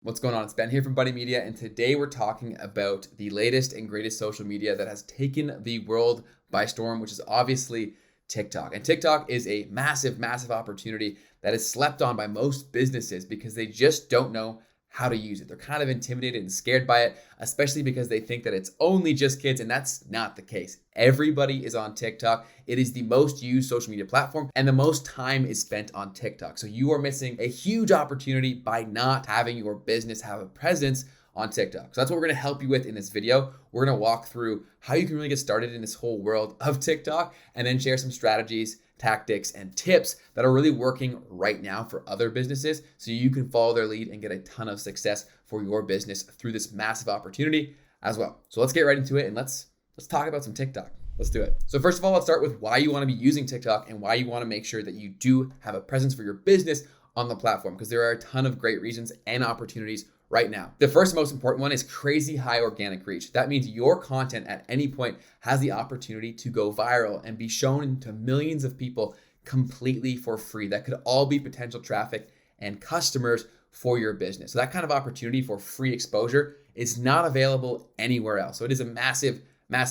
What's going on? It's Ben here from Buddy Media, and today we're talking about the latest and greatest social media that has taken the world by storm, which is obviously TikTok. And TikTok is a massive, massive opportunity that is slept on by most businesses because they just don't know how to use it. They're kind of intimidated and scared by it, especially because they think that it's only just kids, and that's not the case. Everybody is on TikTok. It is the most used social media platform, and the most time is spent on TikTok. So you are missing a huge opportunity by not having your business have a presence on TikTok. So that's what we're gonna help you with in this video. We're gonna walk through how you can really get started in this whole world of TikTok, and then share some strategies, tactics, and tips that are really working right now for other businesses so you can follow their lead and get a ton of success for your business through this massive opportunity as well. So let's get right into it, and let's talk about some TikTok. Let's do it. So first of all, let's start with why you want to be using TikTok and why you want to make sure that you do have a presence for your business on the platform, because there are a ton of great reasons and opportunities right now. The first most important one is crazy high organic reach. That means your content at any point has the opportunity to go viral and be shown to millions of people completely for free. That could all be potential traffic and customers for your business. So that kind of opportunity for free exposure is not available anywhere else. So it is a massive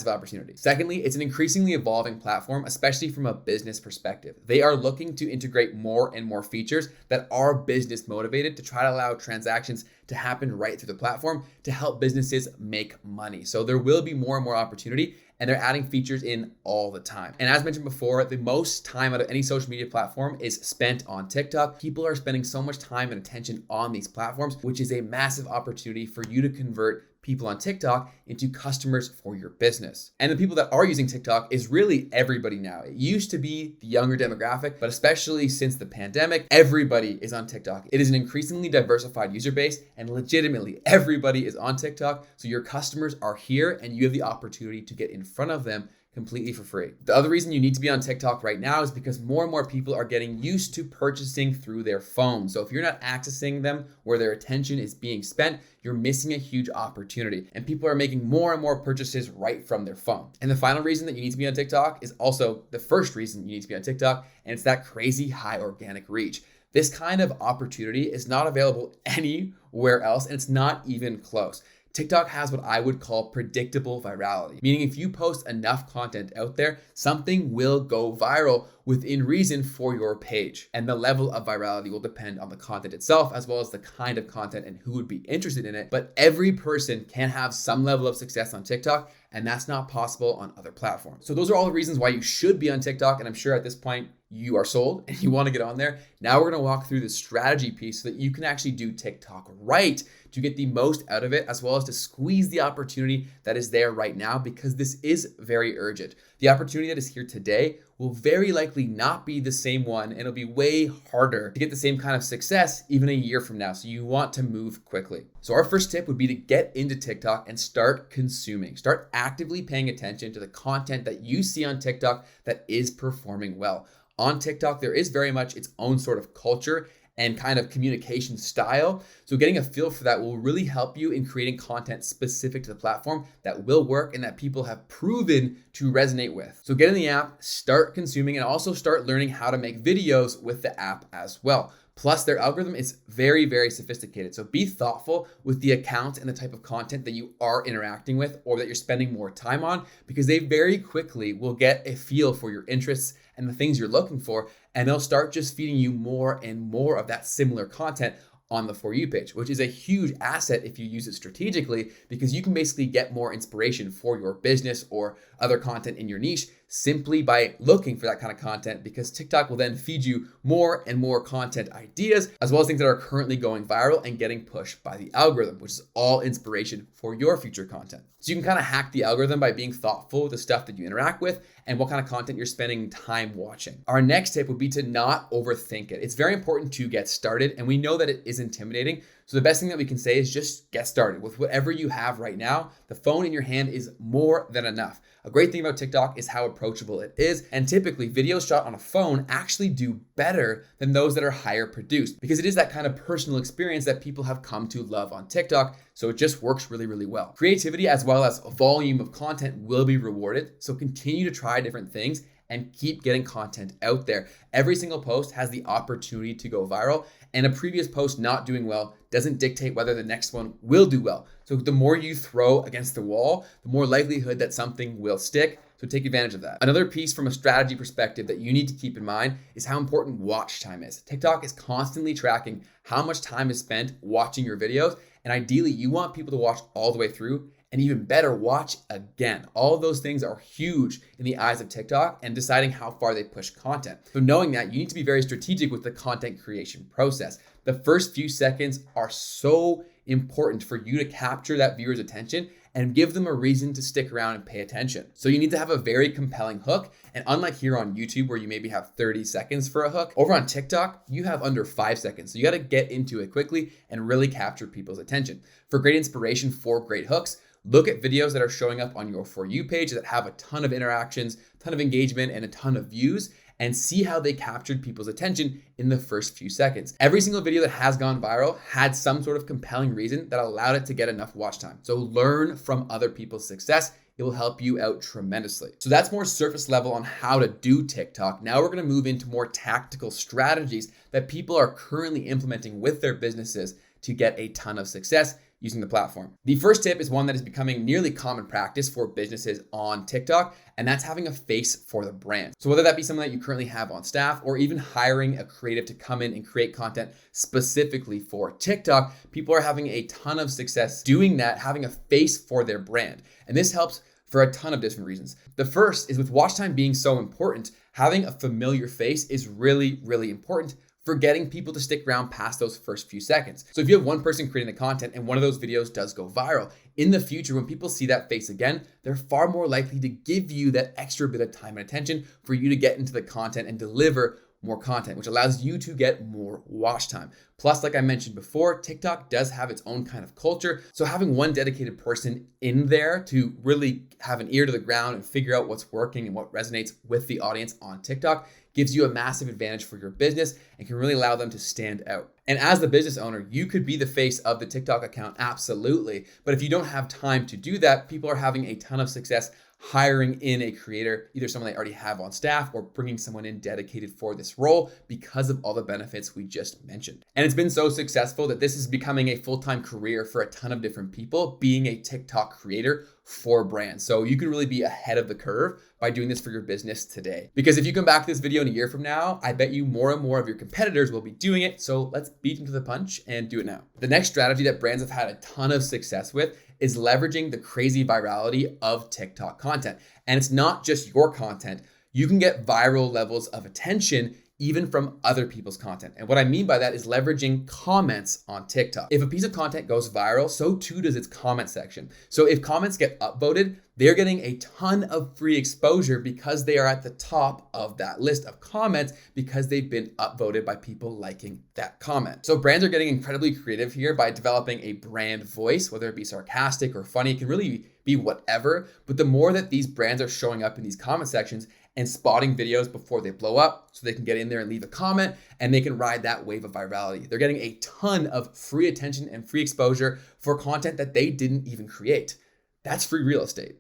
opportunity. Secondly, it's an increasingly evolving platform, especially from a business perspective. They are looking to integrate more and more features that are business motivated to try to allow transactions to happen right through the platform to help businesses make money. So there will be more and more opportunity, and they're adding features in all the time. And as mentioned before, the most time out of any social media platform is spent on TikTok. People are spending so much time and attention on these platforms, which is a massive opportunity for you to convert people on TikTok into customers for your business. And the people that are using TikTok is really everybody now. It used to be the younger demographic, but especially since the pandemic, everybody is on TikTok. It is an increasingly diversified user base, and legitimately everybody is on TikTok. So your customers are here and you have the opportunity to get in front of them completely for free. The other reason you need to be on TikTok right now is because more and more people are getting used to purchasing through their phone. So if you're not accessing them where their attention is being spent, you're missing a huge opportunity. And people are making more and more purchases right from their phone. And the final reason that you need to be on TikTok is also the first reason you need to be on TikTok, and it's that crazy high organic reach. This kind of opportunity is not available anywhere else, and it's not even close. TikTok has what I would call predictable virality, meaning if you post enough content out there, something will go viral within reason for your page. And the level of virality will depend on the content itself, as well as the kind of content and who would be interested in it. But every person can have some level of success on TikTok, and that's not possible on other platforms. So those are all the reasons why you should be on TikTok. And I'm sure at this point you are sold and you want to get on there. Now we're going to walk through the strategy piece so that you can actually do TikTok right to get the most out of it, as well as to squeeze the opportunity that is there right now, because this is very urgent. The opportunity that is here today will very likely not be the same one, and it'll be way harder to get the same kind of success even a year from now. So you want to move quickly. So our first tip would be to get into TikTok and start consuming. Start actively paying attention to the content that you see on TikTok that is performing well. On TikTok, there is very much its own sort of culture and kind of communication style. So getting a feel for that will really help you in creating content specific to the platform that will work and that people have proven to resonate with. So get in the app, start consuming, and also start learning how to make videos with the app as well. Plus, their algorithm is very, very sophisticated. So be thoughtful with the account and the type of content that you are interacting with or that you're spending more time on, because they very quickly will get a feel for your interests and the things you're looking for, and they'll start just feeding you more and more of that similar content on the For You page, which is a huge asset if you use it strategically, because you can basically get more inspiration for your business or other content in your niche simply by looking for that kind of content, because TikTok will then feed you more and more content ideas, as well as things that are currently going viral and getting pushed by the algorithm, which is all inspiration for your future content. So you can kind of hack the algorithm by being thoughtful with the stuff that you interact with and what kind of content you're spending time watching. Our next tip would be to not overthink it. It's very important to get started, and we know that it is intimidating. So the best thing that we can say is just get started with whatever you have right now. The phone in your hand is more than enough. A great thing about TikTok is how approachable it is, and typically videos shot on a phone actually do better than those that are higher produced, because it is that kind of personal experience that people have come to love on TikTok. So it just works really, really well. Creativity as well as a volume of content will be rewarded. So continue to try different things and keep getting content out there. Every single post has the opportunity to go viral, and a previous post not doing well doesn't dictate whether the next one will do well. So the more you throw against the wall, the more likelihood that something will stick. So take advantage of that. Another piece from a strategy perspective that you need to keep in mind is how important watch time is. TikTok is constantly tracking how much time is spent watching your videos, and ideally you want people to watch all the way through, and even better, watch again. All of those things are huge in the eyes of TikTok and deciding how far they push content. So knowing that, you need to be very strategic with the content creation process. The first few seconds are so important for you to capture that viewer's attention and give them a reason to stick around and pay attention. So you need to have a very compelling hook. And unlike here on YouTube, where you maybe have 30 seconds for a hook, over on TikTok, you have under 5 seconds. So you got to get into it quickly and really capture people's attention. For great inspiration for great hooks, look at videos that are showing up on your For You page that have a ton of interactions, a ton of engagement, and a ton of views, and see how they captured people's attention in the first few seconds. Every single video that has gone viral had some sort of compelling reason that allowed it to get enough watch time. So learn from other people's success. It will help you out tremendously. So that's more surface level on how to do TikTok. Now we're gonna move into more tactical strategies that people are currently implementing with their businesses to get a ton of success using the platform. The first tip is one that is becoming nearly common practice for businesses on TikTok, and that's having a face for the brand. So whether that be something that you currently have on staff or even hiring a creative to come in and create content specifically for TikTok, people are having a ton of success doing that, having a face for their brand. And this helps for a ton of different reasons. The first is with watch time being so important, having a familiar face is really, really important for getting people to stick around past those first few seconds. So if you have one person creating the content and one of those videos does go viral, in the future, when people see that face again, they're far more likely to give you that extra bit of time and attention for you to get into the content and deliver more content, which allows you to get more watch time. Plus, like I mentioned before, TikTok does have its own kind of culture. So having one dedicated person in there to really have an ear to the ground and figure out what's working and what resonates with the audience on TikTok gives you a massive advantage for your business and can really allow them to stand out. And as the business owner, you could be the face of the TikTok account, absolutely. But if you don't have time to do that, people are having a ton of success hiring in a creator, either someone they already have on staff or bringing someone in dedicated for this role because of all the benefits we just mentioned. And it's been so successful that this is becoming a full-time career for a ton of different people, being a TikTok creator for brands. So you can really be ahead of the curve by doing this for your business today. Because if you come back to this video in a year from now, I bet you more and more of your competitors will be doing it. So let's beat them to the punch and do it now. The next strategy that brands have had a ton of success with is leveraging the crazy virality of TikTok content. And it's not just your content. You can get viral levels of attention even from other people's content. And what I mean by that is leveraging comments on TikTok. If a piece of content goes viral, so too does its comment section. So if comments get upvoted, they're getting a ton of free exposure because they are at the top of that list of comments because they've been upvoted by people liking that comment. So brands are getting incredibly creative here by developing a brand voice, whether it be sarcastic or funny, it can really be whatever. But the more that these brands are showing up in these comment sections and spotting videos before they blow up so they can get in there and leave a comment and they can ride that wave of virality. They're getting a ton of free attention and free exposure for content that they didn't even create. That's free real estate.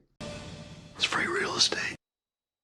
It's free real estate.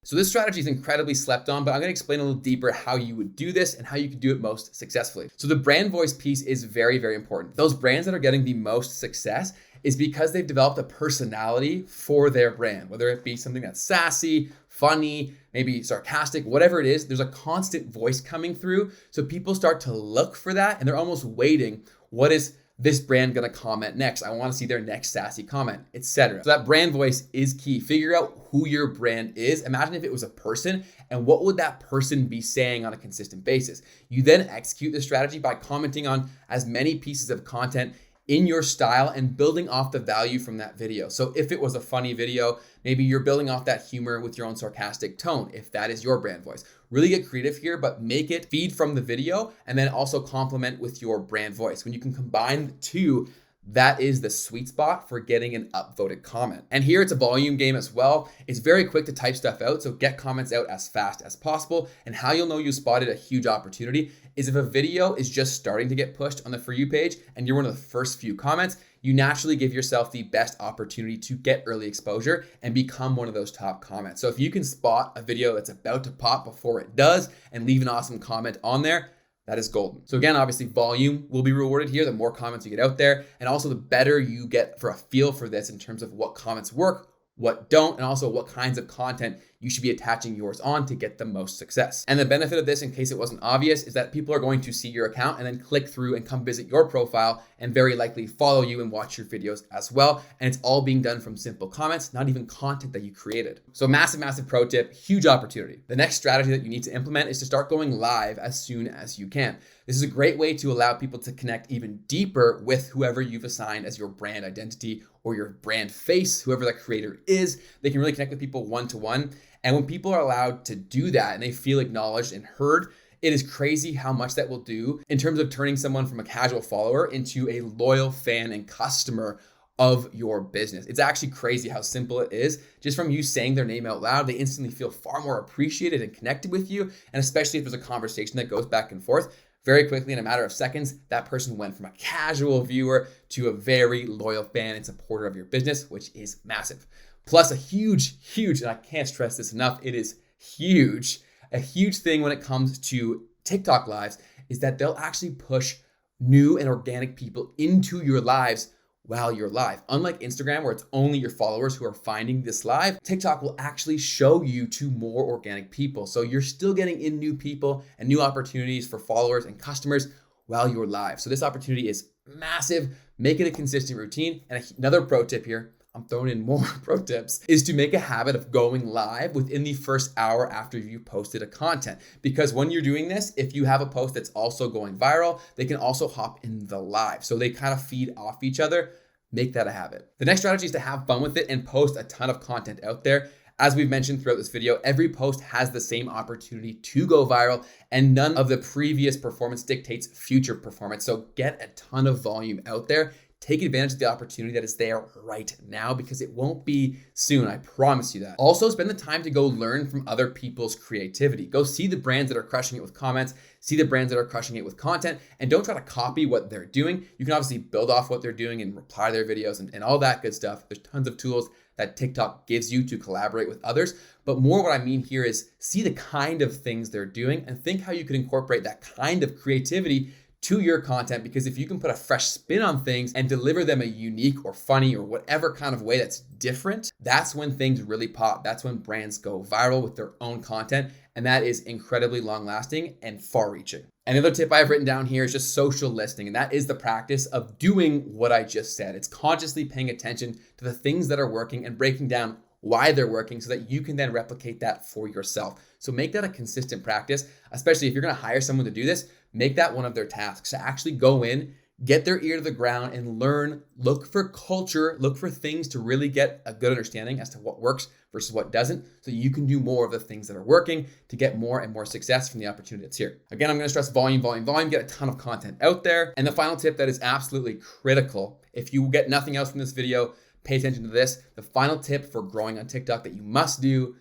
So this strategy is incredibly slept on, but I'm going to explain a little deeper how you would do this and how you can do it most successfully. So the brand voice piece is very, very important. Those brands that are getting the most success is because they've developed a personality for their brand, whether it be something that's sassy, funny, maybe sarcastic, whatever it is, there's a constant voice coming through. So people start to look for that and they're almost waiting, what is this brand gonna comment next? I wanna see their next sassy comment, etc. So that brand voice is key. Figure out who your brand is. Imagine if it was a person and what would that person be saying on a consistent basis? You then execute the strategy by commenting on as many pieces of content in your style and building off the value from that video. So if it was a funny video, maybe you're building off that humor with your own sarcastic tone, if that is your brand voice. Really get creative here, but make it feed from the video and then also complement with your brand voice. When you can combine the two, that is the sweet spot for getting an upvoted comment. And here it's a volume game as well. It's very quick to type stuff out, so get comments out as fast as possible. And how you'll know you spotted a huge opportunity is if a video is just starting to get pushed on the For You page and you're one of the first few comments, you naturally give yourself the best opportunity to get early exposure and become one of those top comments. So if you can spot a video that's about to pop before it does and leave an awesome comment on there, that is golden. So again, obviously volume will be rewarded here. The more comments you get out there, and also the better you get for a feel for this in terms of what comments work, what don't, and also what kinds of content you should be attaching yours on to get the most success. And the benefit of this, in case it wasn't obvious, is that people are going to see your account and then click through and come visit your profile and very likely follow you and watch your videos as well. And it's all being done from simple comments, not even content that you created. So massive, massive pro tip, huge opportunity. The next strategy that you need to implement is to start going live as soon as you can. This is a great way to allow people to connect even deeper with whoever you've assigned as your brand identity or your brand face, whoever that creator is. They can really connect with people one-to-one. And when people are allowed to do that and they feel acknowledged and heard, it is crazy how much that will do in terms of turning someone from a casual follower into a loyal fan and customer of your business. It's actually crazy how simple it is. Just from you saying their name out loud, they instantly feel far more appreciated and connected with you. And especially if there's a conversation that goes back and forth, very quickly, in a matter of seconds, that person went from a casual viewer to a very loyal fan and supporter of your business, which is massive. Plus a huge, and I can't stress this enough, it is huge. A huge thing when it comes to TikTok lives is that they'll actually push new and organic people into your lives while you're live. Unlike Instagram, where it's only your followers who are finding this live, TikTok will actually show you to more organic people. So you're still getting in new people and new opportunities for followers and customers while you're live. So this opportunity is massive. Make it a consistent routine. And another pro tip here, I'm throwing in more pro tips, is to make a habit of going live within the first hour after you posted a content. Because when you're doing this, if you have a post that's also going viral, they can also hop in the live. So they kind of feed off each other. Make that a habit. The next strategy is to have fun with it and post a ton of content out there. As we've mentioned throughout this video, every post has the same opportunity to go viral, and none of the previous performance dictates future performance. So get a ton of volume out there. Take advantage of the opportunity that is there right now, because it won't be soon. I promise you that. Also, spend the time to go learn from other people's creativity. Go see the brands that are crushing it with comments, see the brands that are crushing it with content, and don't try to copy what they're doing. You can obviously build off what they're doing and reply to their videos and all that good stuff. There's tons of tools that TikTok gives you to collaborate with others. But more what I mean here is see the kind of things they're doing and think how you could incorporate that kind of creativity to your content, because if you can put a fresh spin on things and deliver them a unique or funny or whatever kind of way that's different, that's when things really pop. That's when brands go viral with their own content. And that is incredibly long lasting and far reaching. Another tip I've written down here is just social listening. And that is the practice of doing what I just said. It's consciously paying attention to the things that are working and breaking down why they're working so that you can then replicate that for yourself. So make that a consistent practice, especially if you're going to hire someone to do this. Make that one of their tasks, to actually go in, get their ear to the ground and learn, look for culture, look for things to really get a good understanding as to what works versus what doesn't, so you can do more of the things that are working to get more and more success from the opportunity that's here. Again, I'm going to stress volume, get a ton of content out there. And the final tip that is absolutely critical, if you get nothing else from this video, pay attention to this. The final tip for growing on TikTok that you must do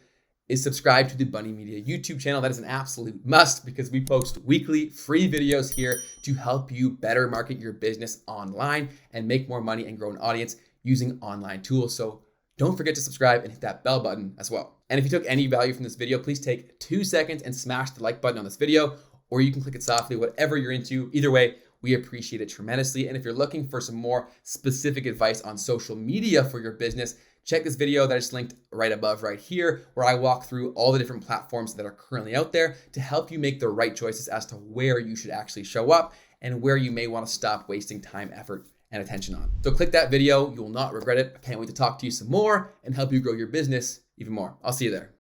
is subscribe to the Bunny Media YouTube channel. That is an absolute must, because we post weekly free videos here to help you better market your business online and make more money and grow an audience using online tools. So don't forget to subscribe and hit that bell button as well. And if you took any value from this video, please take 2 seconds and smash the like button on this video, or you can click it softly, whatever you're into. Either way, we appreciate it tremendously. And if you're looking for some more specific advice on social media for your business, check this video that I just linked right above right here, where I walk through all the different platforms that are currently out there to help you make the right choices as to where you should actually show up and where you may want to stop wasting time, effort, and attention on. So click that video. You will not regret it. I can't wait to talk to you some more and help you grow your business even more. I'll see you there.